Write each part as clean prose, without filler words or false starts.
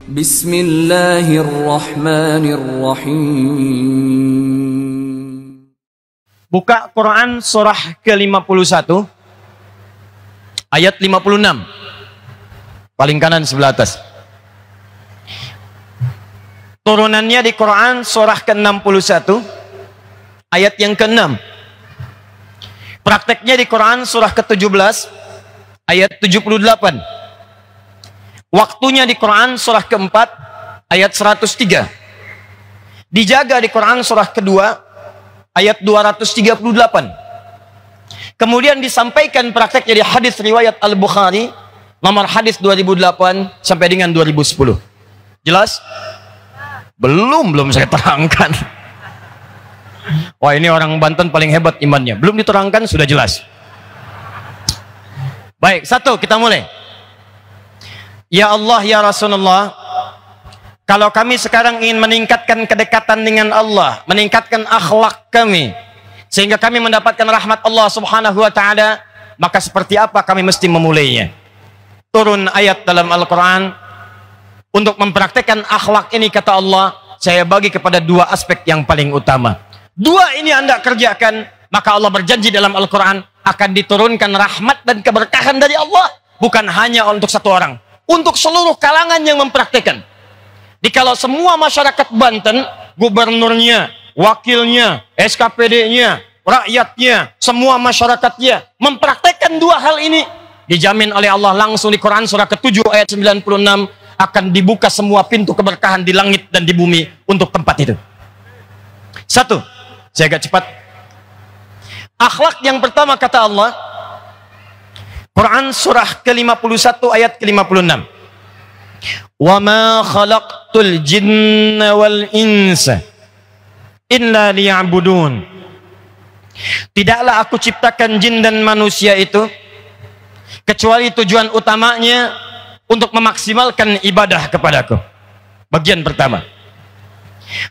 Bismillahirrahmanirrahim. Buka Quran surah ke-51 ayat 56. Paling kanan sebelah atas. Turunannya di Quran surah ke-61 ayat yang ke-6. Prakteknya di Quran surah ke-17 ayat 78. Waktunya di Quran surah ke-4 ayat 103. Dijaga di Quran surah kedua ayat 238. Kemudian disampaikan prakteknya di hadis riwayat Al-Bukhari nomor hadis 2008 sampai dengan 2010. Jelas? Belum saya terangkan. Wah, ini orang Banten paling hebat imannya. Belum diterangkan sudah jelas. Baik, satu kita mulai. Ya Allah, ya Rasulullah, kalau kami sekarang ingin meningkatkan kedekatan dengan Allah, meningkatkan akhlak kami, sehingga kami mendapatkan rahmat Allah subhanahu wa ta'ala, maka seperti apa kami mesti memulainya? Turun ayat dalam Al-Quran untuk mempraktekkan akhlak ini, kata Allah, saya bagi kepada dua aspek yang paling utama. Dua ini Anda kerjakan, maka Allah berjanji dalam Al-Quran akan diturunkan rahmat dan keberkahan dari Allah, bukan hanya untuk satu orang, untuk seluruh kalangan yang mempraktekkan. Kalau semua masyarakat Banten, gubernurnya, wakilnya, SKPD-nya, rakyatnya, semua masyarakatnya mempraktekkan dua hal ini, dijamin oleh Allah langsung di Quran surah ke-7 ayat 96 akan dibuka semua pintu keberkahan di langit dan di bumi untuk tempat itu. Satu, saya agak cepat. Akhlak yang pertama kata Allah, Quran surah ke-51 ayat ke-56. Wa ma khalaqtul jinna wal insa illa liya'budun. Tidaklah aku ciptakan jin dan manusia itu kecuali tujuan utamanya untuk memaksimalkan ibadah kepadaku. Bagian pertama.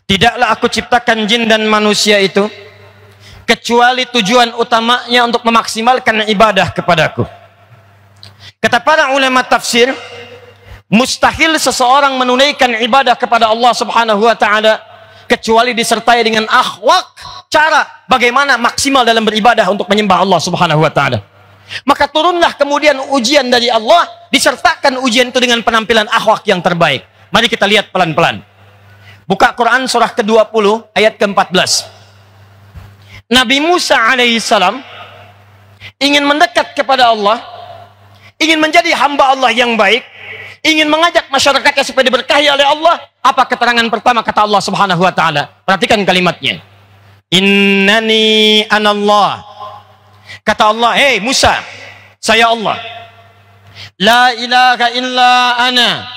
Tidaklah aku ciptakan jin dan manusia itu kecuali tujuan utamanya untuk memaksimalkan ibadah kepadaku. Kata para ulama tafsir, mustahil seseorang menunaikan ibadah kepada Allah subhanahu wa ta'ala kecuali disertai dengan akhlak, cara bagaimana maksimal dalam beribadah untuk menyembah Allah subhanahu wa ta'ala. Maka turunlah kemudian ujian dari Allah, disertakan ujian itu dengan penampilan akhlak yang terbaik. Mari kita lihat pelan-pelan. Buka Quran surah ke-20 ayat ke-14. Nabi Musa alaihissalam ingin mendekat kepada Allah, ingin menjadi hamba Allah yang baik, ingin mengajak masyarakatnya supaya diberkahi oleh Allah. Apa keterangan pertama kata Allah subhanahu wa ta'ala? Perhatikan kalimatnya. Innani anallah. Kata Allah, hei Musa, saya Allah. La ilaha illa ana.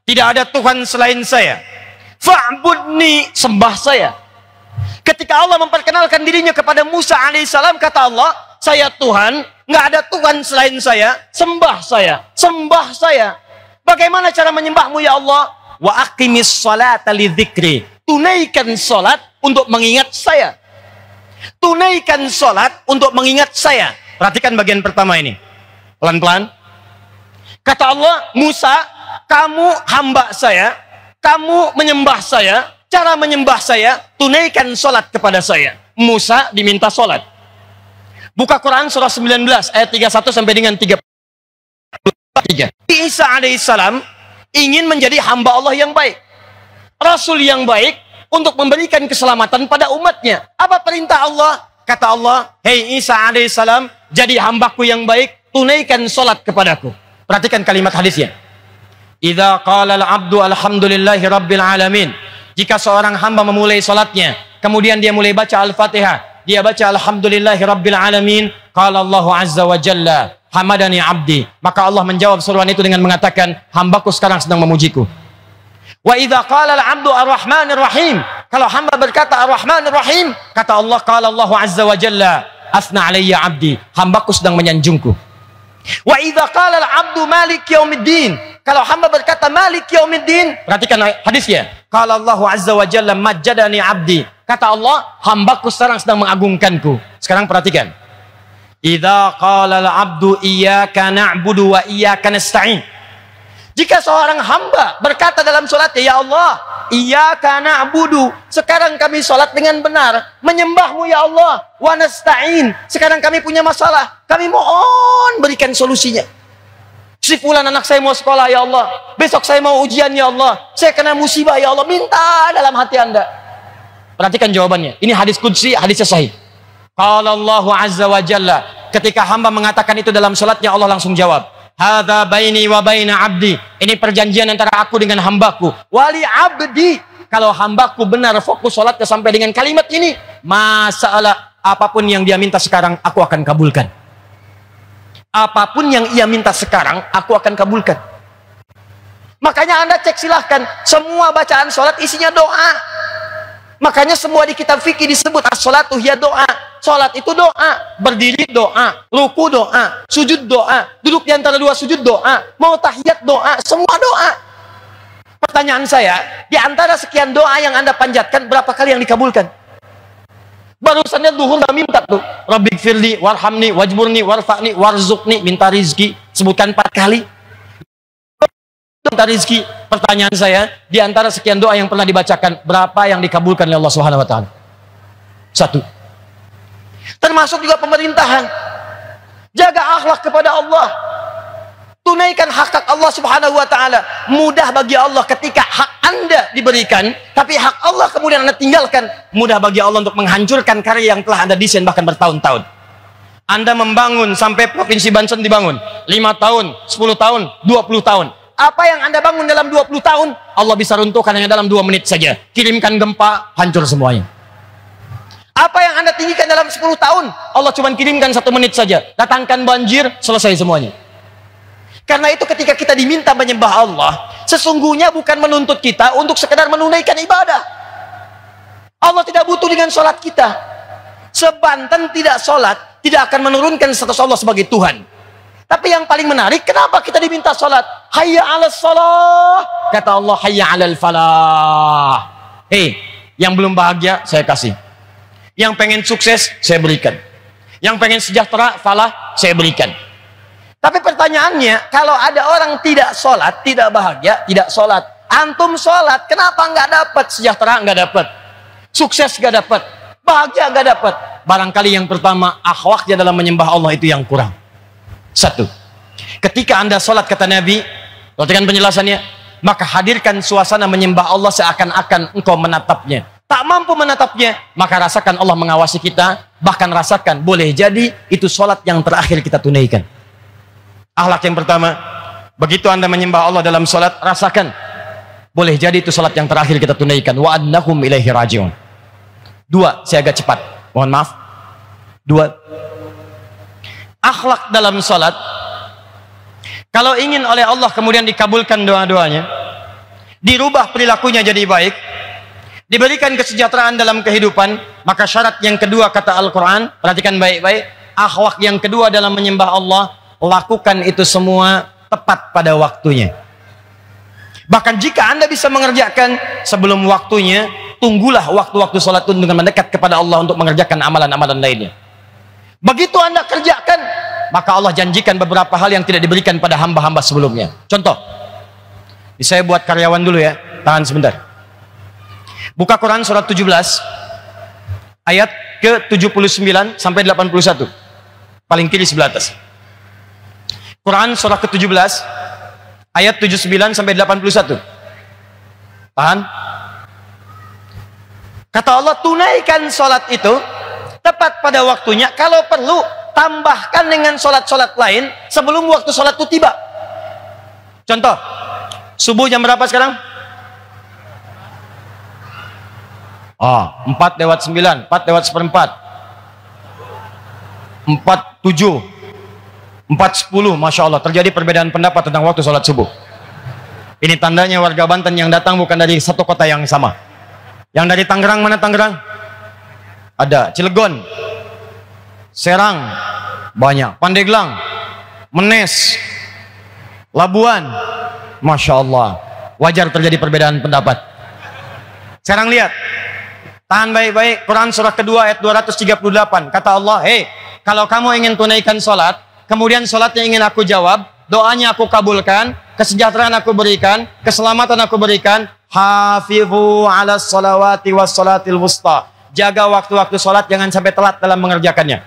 Tidak ada Tuhan selain saya. Fa'budni, sembah saya. Ketika Allah memperkenalkan dirinya kepada Musa alaihissalam, kata Allah, saya Tuhan, nggak ada Tuhan selain saya, sembah saya, sembah saya. Bagaimana cara menyembahmu ya Allah? Wa aqimis salata lidzikri. Tunaikan salat untuk mengingat saya. Tunaikan salat untuk mengingat saya. Perhatikan bagian pertama ini. Pelan-pelan. Kata Allah, Musa, kamu hamba saya, kamu menyembah saya. Cara menyembah saya, tunaikan salat kepada saya. Musa diminta salat. Buka Quran surah 19 ayat 31 sampai dengan 33. Isa alaihissalam ingin menjadi hamba Allah yang baik, Rasul yang baik untuk memberikan keselamatan pada umatnya. Apa perintah Allah? Kata Allah, hei Isa alaihissalam, jadi hambaku yang baik, tunaikan salat kepadaku. Perhatikan kalimat hadisnya. Idza qala al-'abdu alhamdulillahi rabbil alamin. Jika seorang hamba memulai salatnya, kemudian dia mulai baca Al-Fatihah, dia baca alhamdulillahi rabbil alamin, qala Allah azza wa jalla, hamadani abdi. Maka Allah menjawab seruan itu dengan mengatakan, hambaku sekarang sedang memujiku. Wa idza qala al-'abdu ar-rahmanir rahim. Kalau hamba berkata ar-rahmanir rahim, kata Allah, qala Allah azza wa jalla, asna alayya abdi, hambaku sedang menyanjungku. Wa idza qala al-'abdu malik yaumiddin. Kalau hamba berkata malik yaumiddin, perhatikan hadisnya. Qala Allah azza wa jalla majjadani abdi. Kata Allah, hambaku sekarang sedang mengagungkanku. Sekarang perhatikan. Idza qala al-'abdu iyyaka na'budu wa iyyaka nasta'in. Jika seorang hamba berkata dalam sholatnya, ya Allah, iyyaka na'budu, sekarang kami sholat dengan benar, menyembahmu ya Allah, wa nasta'in, sekarang kami punya masalah, kami mohon berikan solusinya. Si fulan anak saya mau sekolah ya Allah, besok saya mau ujian ya Allah, saya kena musibah ya Allah, minta dalam hati Anda. Perhatikan jawabannya, ini hadis qudsi, hadisnya sahih. Qala Allah azza wa jalla, ketika hamba mengatakan itu dalam sholatnya, Allah langsung jawab, hadza baini wa baina abdi, ini perjanjian antara aku dengan hambaku. Wali abdi, kalau hambaku benar fokus sholatnya sampai dengan kalimat ini, masalah apapun yang dia minta sekarang, aku akan kabulkan. Apapun yang ia minta sekarang, aku akan kabulkan. Makanya Anda cek silahkan, semua bacaan sholat isinya doa. Makanya semua di kitab fikih disebut as-sholatu hiya doa. Sholat itu doa, berdiri doa, ruku doa, sujud doa, duduk di antara dua sujud doa, mau tahiyat doa, semua doa. Pertanyaan saya, di antara sekian doa yang Anda panjatkan, berapa kali yang dikabulkan? Barusannya duhur udah minta tuh, Rabbik firli, warhamni, wajburni, warfa'ni, warzukni, minta rizki, sebutkan 4 kali. Minta rizki. Pertanyaan saya, di antara sekian doa yang pernah dibacakan, berapa yang dikabulkan oleh Allah Subhanahu wa taala? 1. Termasuk juga pemerintahan. Jaga akhlak kepada Allah. Tunaikan hak Allah Subhanahu wa taala. Mudah bagi Allah ketika hak Anda diberikan, tapi hak Allah kemudian Anda tinggalkan. Mudah bagi Allah untuk menghancurkan karya yang telah Anda desain bahkan bertahun-tahun. Anda membangun sampai Provinsi Banten dibangun 5 tahun, 10 tahun, 20 tahun. Apa yang Anda bangun dalam 20 tahun, Allah bisa runtuhkan hanya dalam 2 menit saja. Kirimkan gempa, hancur semuanya. Apa yang Anda tinggikan dalam 10 tahun, Allah cuma kirimkan 1 menit saja. Datangkan banjir, selesai semuanya. Karena itu ketika kita diminta menyembah Allah, sesungguhnya bukan menuntut kita untuk sekedar menunaikan ibadah. Allah tidak butuh dengan sholat kita. Sebanten tidak sholat, tidak akan menurunkan status Allah sebagai Tuhan. Tapi yang paling menarik, kenapa kita diminta sholat? Hayya 'alas shalah. Kata Allah, hayya 'alal falah. Hei, yang belum bahagia, saya kasih. Yang pengen sukses, saya berikan. Yang pengen sejahtera, falah, saya berikan. Tapi pertanyaannya, kalau ada orang tidak sholat, tidak bahagia, tidak sholat. Antum sholat, kenapa nggak dapat? Sejahtera nggak dapat. Sukses nggak dapat. Bahagia nggak dapat. Barangkali yang pertama, akhlaknya dalam menyembah Allah itu yang kurang. 1. Ketika Anda sholat, kata Nabi, perhatikan penjelasannya, maka hadirkan suasana menyembah Allah seakan-akan engkau menatapnya. Tak mampu menatapnya, maka rasakan Allah mengawasi kita, bahkan rasakan boleh jadi itu sholat yang terakhir kita tunaikan. Akhlak yang pertama, begitu Anda menyembah Allah dalam sholat, rasakan boleh jadi itu sholat yang terakhir kita tunaikan. Wa annahum ilaihi raji'un. 2, saya agak cepat, mohon maaf. 2, akhlak dalam sholat, kalau ingin oleh Allah kemudian dikabulkan doa-doanya, dirubah perilakunya jadi baik, diberikan kesejahteraan dalam kehidupan, maka syarat yang kedua kata Al-Quran, perhatikan baik-baik, akhlak yang kedua dalam menyembah Allah, lakukan itu semua tepat pada waktunya. Bahkan jika Anda bisa mengerjakan sebelum waktunya, tunggulah waktu-waktu sholat itu dengan mendekat kepada Allah untuk mengerjakan amalan-amalan lainnya. Begitu Anda kerjakan, maka Allah janjikan beberapa hal yang tidak diberikan pada hamba-hamba sebelumnya. Contoh, ini saya buat karyawan dulu ya, tahan sebentar. Buka Quran surat 17 ayat ke-79 sampai 81. Paling kiri sebelah atas. Quran surah ke-17 ayat 79 sampai 81. Tahan. Kata Allah, tunaikan sholat itu tepat pada waktunya. Kalau perlu, tambahkan dengan sholat-sholat lain sebelum waktu sholat itu tiba. Contoh, subuh jam berapa sekarang? 4:09, 4:04, 4:07, 4:10, Masya Allah, terjadi perbedaan pendapat tentang waktu sholat subuh. Ini tandanya warga Banten yang datang bukan dari satu kota yang sama. Yang dari Tangerang, mana Tangerang? Ada, Cilegon, Serang, banyak, Pandeglang, Menes, Labuan, Masya Allah, wajar terjadi perbedaan pendapat. Sekarang lihat, tahan baik-baik, Quran surah kedua ayat 238, kata Allah, hei, kalau kamu ingin tunaikan sholat, kemudian sholatnya ingin aku jawab, doanya aku kabulkan, kesejahteraan aku berikan, keselamatan aku berikan. Hafizu 'alas salawati was salatil wusta. Jaga waktu-waktu salat, jangan sampai telat dalam mengerjakannya.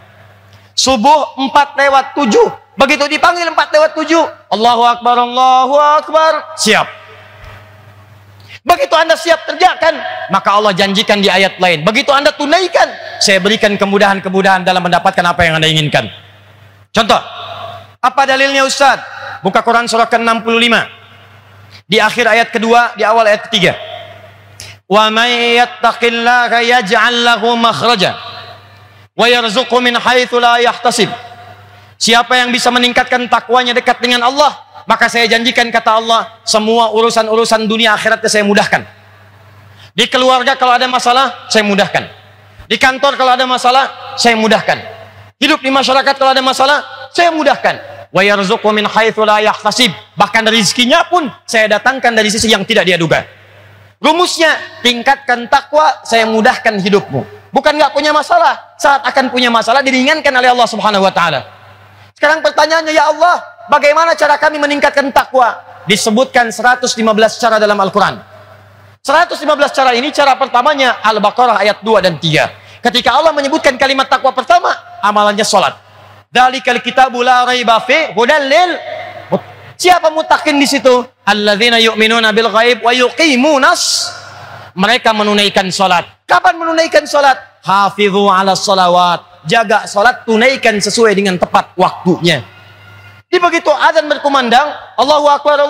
Subuh 4:07. Begitu dipanggil 4:07, Allahu Akbar, siap. Begitu Anda siap kerjakan, maka Allah janjikan di ayat lain, begitu Anda tunaikan, saya berikan kemudahan-kemudahan dalam mendapatkan apa yang Anda inginkan. Contoh, apa dalilnya Ustaz? Buka Quran surah ke-65. Di akhir ayat kedua, di awal ayat ketiga. Wa may yattaqillaha yaj'al lahu makhraja wa yarzuqhu min haitsu la yahtasib. Siapa yang bisa meningkatkan takwanya dekat dengan Allah, maka saya janjikan, kata Allah, semua urusan-urusan dunia akhiratnya saya mudahkan. Di keluarga kalau ada masalah, saya mudahkan. Di kantor kalau ada masalah, saya mudahkan. Hidup di masyarakat kalau ada masalah, saya mudahkan. Wa yarzuqhu min haitsu la yahtasib. Bahkan rezekinya pun saya datangkan dari sisi yang tidak dia duga. Rumusnya, tingkatkan takwa, saya mudahkan hidupmu. Bukan nggak punya masalah, saat akan punya masalah diringankan oleh Allah Subhanahu wa taala. Sekarang pertanyaannya, ya Allah, bagaimana cara kami meningkatkan takwa? Disebutkan 115 cara dalam Al-Quran. 115 cara ini, cara pertamanya Al-Baqarah ayat 2 dan 3. Ketika Allah menyebutkan kalimat takwa pertama, amalannya salat. Dzalikal kitabu la raiba fi hudal lil. Siapa muttaqin di situ? Alladzina yu'minuna bil ghaib wa yuqimunas. Mereka menunaikan salat. Kapan menunaikan salat? Hafizu 'alas salawat. Jaga salat, tunaikan sesuai dengan tepat waktunya. Di begitu azan berkumandang, Allahu Akbar,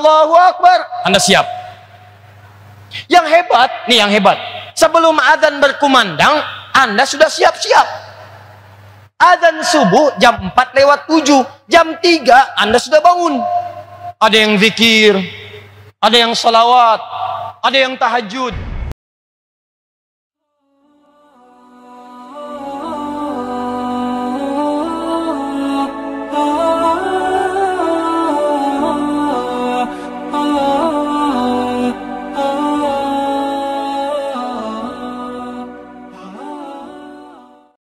Anda siap. Yang hebat, nih yang hebat. Sebelum azan berkumandang, Anda sudah siap-siap. Azan subuh jam 4:07, jam 3 Anda sudah bangun. Ada yang zikir, ada yang salawat, ada yang tahajud.